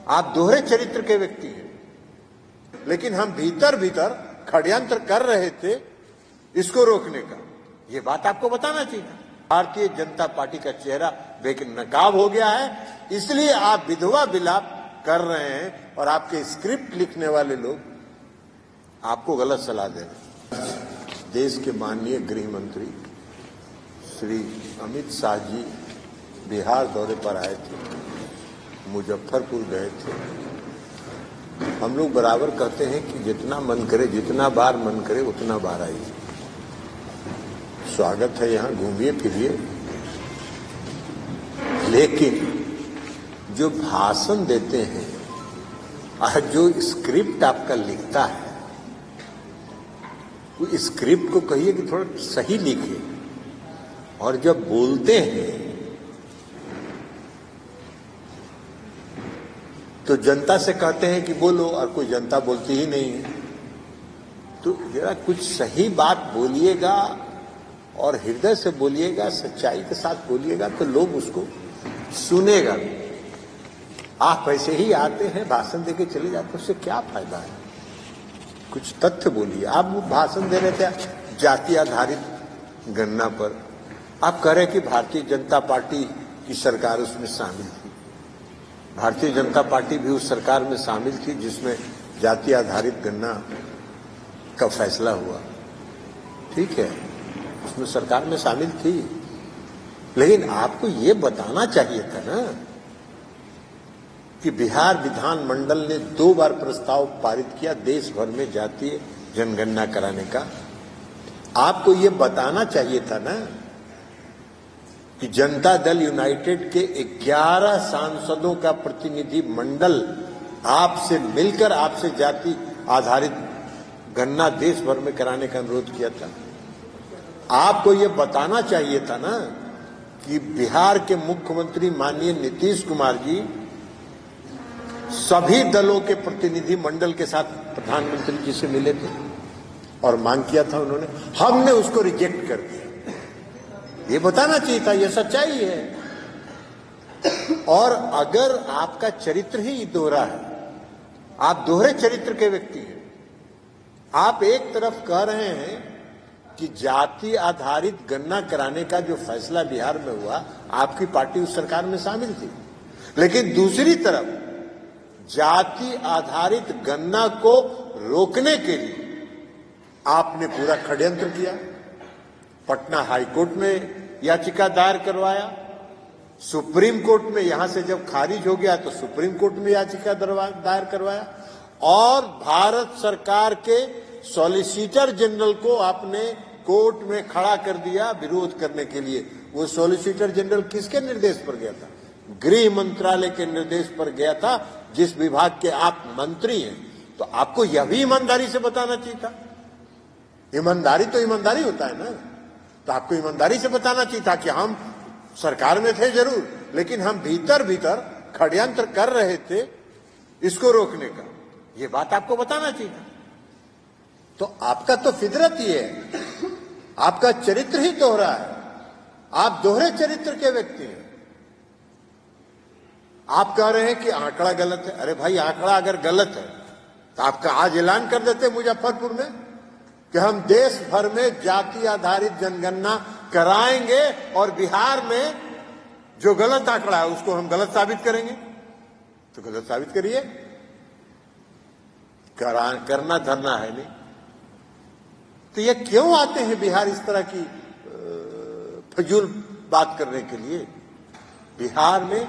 आप दोहरे चरित्र के व्यक्ति हैं, लेकिन हम भीतर भीतर षड्यंत्र कर रहे थे इसको रोकने का। ये बात आपको बताना चाहिए। भारतीय जनता पार्टी का चेहरा बेनकाब हो गया है, इसलिए आप विधवा विलाप कर रहे हैं और आपके स्क्रिप्ट लिखने वाले लोग आपको गलत सलाह दे रहे हैं। देश के माननीय गृह मंत्री श्री अमित शाह जी बिहार दौरे पर आए थे, मुजफ्फरपुर गए थे। हम लोग बराबर कहते हैं कि जितना मन करे, जितना बार मन करे उतना बार आइए। स्वागत है, यहां घूमिए फिरिए, लेकिन जो भाषण देते हैं और जो स्क्रिप्ट आपका लिखता है, वो स्क्रिप्ट को कहिए कि थोड़ा सही लिखिए, और जब बोलते हैं तो जनता से कहते हैं कि बोलो, और कोई जनता बोलती ही नहीं है। तो जरा कुछ सही बात बोलिएगा और हृदय से बोलिएगा, सच्चाई के साथ बोलिएगा, तो लोग उसको सुनेगा। आप ऐसे ही आते हैं, भाषण देके चले जाते हैं, उससे क्या फायदा है? कुछ तथ्य बोलिए। आप वो भाषण दे रहे थे जाति आधारित गणना पर, आप कह रहे कि भारतीय जनता पार्टी की सरकार उसमें शामिल थी। भारतीय जनता पार्टी भी उस सरकार में शामिल थी जिसमें जाति आधारित गणना का फैसला हुआ, ठीक है, उसमें सरकार में शामिल थी। लेकिन आपको ये बताना चाहिए था ना कि बिहार विधानमंडल ने 2 बार प्रस्ताव पारित किया देश भर में जातीय जनगणना कराने का। आपको ये बताना चाहिए था ना कि जनता दल यूनाइटेड के 11 सांसदों का प्रतिनिधि मंडल आपसे मिलकर आपसे जाति आधारित गणना देश भर में कराने का अनुरोध किया था। आपको ये बताना चाहिए था ना कि बिहार के मुख्यमंत्री माननीय नीतीश कुमार जी सभी दलों के प्रतिनिधि मंडल के साथ प्रधानमंत्री जी से मिले थे और मांग किया था उन्होंने, हमने उसको रिजेक्ट कर दिया। ये बताना चाहिए था, ये सच्चाई है। और अगर आपका चरित्र ही दोहरा है, आप दोहरे चरित्र के व्यक्ति हैं। आप एक तरफ कह रहे हैं कि जाति आधारित गणना कराने का जो फैसला बिहार में हुआ, आपकी पार्टी उस सरकार में शामिल थी, लेकिन दूसरी तरफ जाति आधारित गणना को रोकने के लिए आपने पूरा षड्यंत्र किया। पटना हाईकोर्ट में याचिका दायर करवाया, सुप्रीम कोर्ट में, यहां से जब खारिज हो गया तो सुप्रीम कोर्ट में याचिका दायर करवाया, और भारत सरकार के सॉलिसिटर जनरल को आपने कोर्ट में खड़ा कर दिया विरोध करने के लिए। वो सॉलिसिटर जनरल किसके निर्देश पर गया था? गृह मंत्रालय के निर्देश पर गया था, जिस विभाग के आप मंत्री हैं। तो आपको यह भी ईमानदारी से बताना चाहिए था। ईमानदारी तो ईमानदारी होता है ना, तो आपको ईमानदारी से बताना चाहिए था कि हम सरकार में थे जरूर, लेकिन हम भीतर भीतर षड्यंत्र कर रहे थे इसको रोकने का। ये बात आपको बताना चाहिए था। तो आपका तो फितरत ही है, आपका चरित्र ही दोहरा है, आप दोहरे चरित्र के व्यक्ति हैं। आप कह रहे हैं कि आंकड़ा गलत है। अरे भाई, आंकड़ा अगर गलत है तो आपका आज ऐलान कर देते मुजफ्फरपुर में कि हम देश भर में जाति आधारित जनगणना कराएंगे और बिहार में जो गलत आंकड़ा है उसको हम गलत साबित करेंगे। तो गलत साबित करिए, करना धरना है नहीं। तो ये क्यों आते हैं बिहार इस तरह की फजूल बात करने के लिए? बिहार में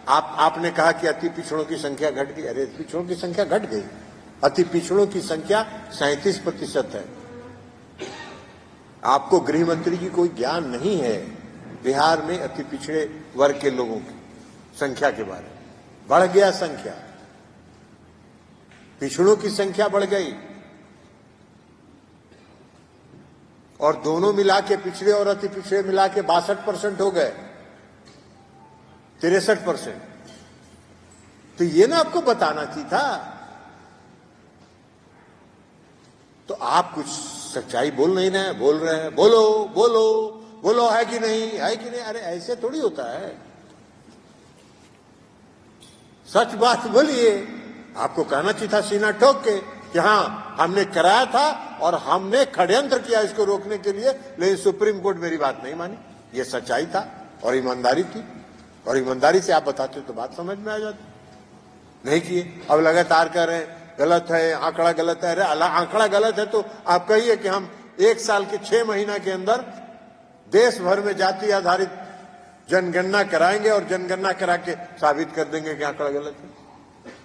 आपने कहा कि अति पिछड़ों की संख्या घट गई। अरे, पिछड़ों की संख्या घट गई, अति पिछड़ों की संख्या 37% है। आपको गृह मंत्री जी कोई ज्ञान नहीं है बिहार में अति पिछड़े वर्ग के लोगों की संख्या के बारे में। बढ़ गया संख्या, पिछड़ों की संख्या बढ़ गई, और दोनों मिला के, पिछड़े और अति पिछड़े मिला के 62% हो गए, 63%। तो ये ना आपको बताना चाहिए था। तो आप कुछ सच्चाई बोल नहीं रहे हैं, बोल रहे हैं बोलो बोलो बोलो, है कि नहीं, है कि नहीं। अरे ऐसे थोड़ी होता है। सच बात बोलिए। आपको कहना चाहिए था सीना ठोक के कि हाँ हमने कराया था और हमने षड्यंत्र किया इसको रोकने के लिए, लेकिन सुप्रीम कोर्ट मेरी बात नहीं मानी। ये सच्चाई था और ईमानदारी थी, और ईमानदारी से आप बताते तो बात समझ में आ जाती। नहीं किए, अब लगातार कह रहे हैं गलत है, आंकड़ा गलत है। अरे आंकड़ा गलत है तो आप कहिए कि हम 1 साल के 6 महीना के अंदर देश भर में जाति आधारित जनगणना कराएंगे और जनगणना करा के साबित कर देंगे कि आंकड़ा गलत है।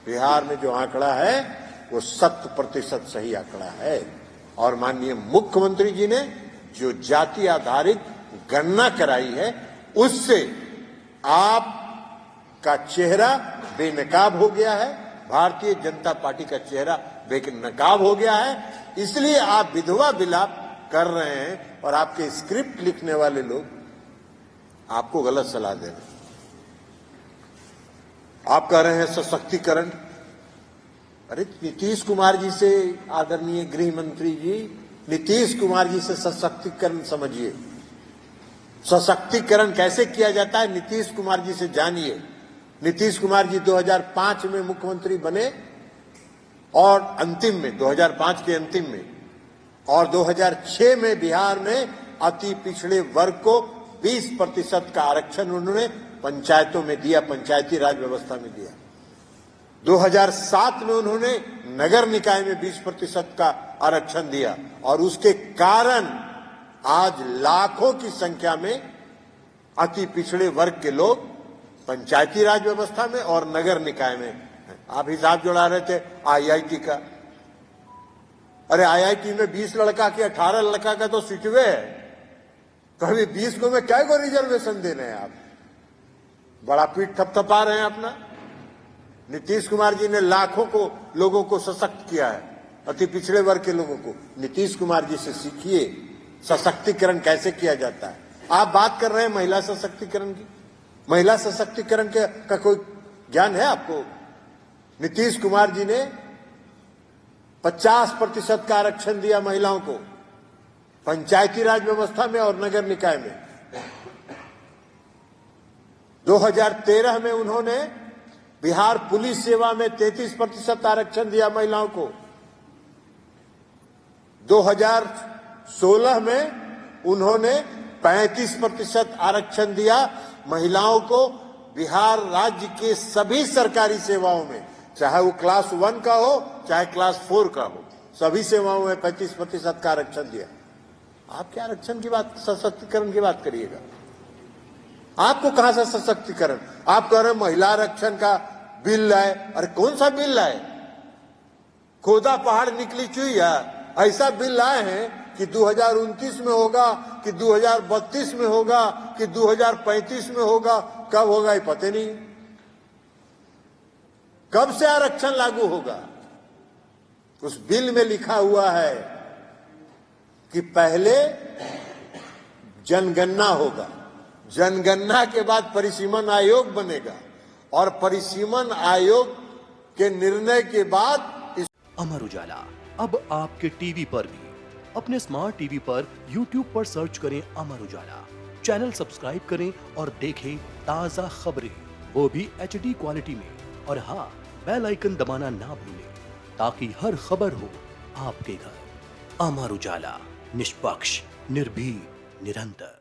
बिहार में जो आंकड़ा है वो 100% सही आंकड़ा है। और माननीय मुख्यमंत्री जी ने जो जाति आधारित गणना कराई है उससे आपका चेहरा बेनकाब हो गया है, भारतीय जनता पार्टी का चेहरा बेनकाब हो गया है। इसलिए आप विधवा विलाप कर रहे हैं और आपके स्क्रिप्ट लिखने वाले लोग आपको गलत सलाह दे रहे हैं। आप कह रहे हैं सशक्तिकरण। अरे नीतीश कुमार जी से, आदरणीय गृह मंत्री जी, नीतीश कुमार जी से सशक्तिकरण समझिए। सशक्तिकरण कैसे किया जाता है नीतीश कुमार जी से जानिए। नीतीश कुमार जी 2005 में मुख्यमंत्री बने और अंतिम में 2005 के अंतिम में, और 2006 में बिहार में अति पिछड़े वर्ग को 20% का आरक्षण उन्होंने पंचायतों में दिया, पंचायती राज व्यवस्था में दिया। 2007 में उन्होंने नगर निकाय में 20% का आरक्षण दिया, और उसके कारण आज लाखों की संख्या में अति पिछड़े वर्ग के लोग पंचायती राज व्यवस्था में और नगर निकाय में। आप हिसाब जुड़ा रहे थे आईआईटी का। अरे आईआईटी में 20 लड़का के 18 लड़का का तो सिटवे है, कभी 20 को में क्या को रिजर्वेशन दे रहे हैं आप? बड़ा पीठ थपथपा रहे हैं अपना। नीतीश कुमार जी ने लाखों को लोगों को सशक्त किया है, अति पिछड़े वर्ग के लोगों को। नीतीश कुमार जी से सीखिए सशक्तिकरण कैसे किया जाता है। आप बात कर रहे हैं महिला सशक्तिकरण की। महिला सशक्तिकरण का कोई ज्ञान है आपको? नीतीश कुमार जी ने 50% का आरक्षण दिया महिलाओं को पंचायती राज व्यवस्था में और नगर निकाय में। 2013 में उन्होंने बिहार पुलिस सेवा में 33% आरक्षण दिया महिलाओं को। 2016 में उन्होंने 35% आरक्षण दिया महिलाओं को बिहार राज्य के सभी सरकारी सेवाओं में, चाहे वो क्लास 1 का हो चाहे क्लास 4 का हो, सभी सेवाओं में 35% का आरक्षण दिया। आप क्या आरक्षण की बात, सशक्तिकरण की बात करिएगा? आपको कहां से सशक्तिकरण? आप कह रहे हैं महिला आरक्षण का बिल लाए। अरे कौन सा बिल लाए? खोदा पहाड़ निकली चुईया, ऐसा बिल लाए हैं कि 2029 में होगा कि 2032 में होगा कि 2035 में होगा, कब होगा ये पता नहीं। कब से आरक्षण लागू होगा? उस बिल में लिखा हुआ है कि पहले जनगणना होगा, जनगणना के बाद परिसीमन आयोग बनेगा, और परिसीमन आयोग के निर्णय के बाद अमर उजाला अब आपके टीवी पर भी। अपने स्मार्ट टीवी पर YouTube पर सर्च करें अमर उजाला, चैनल सब्सक्राइब करें और देखें ताजा खबरें, वो भी HD क्वालिटी में। और हाँ, बेल आइकन दबाना ना भूलें ताकि हर खबर हो आपके घर। अमर उजाला, निष्पक्ष, निर्भीक, निरंतर।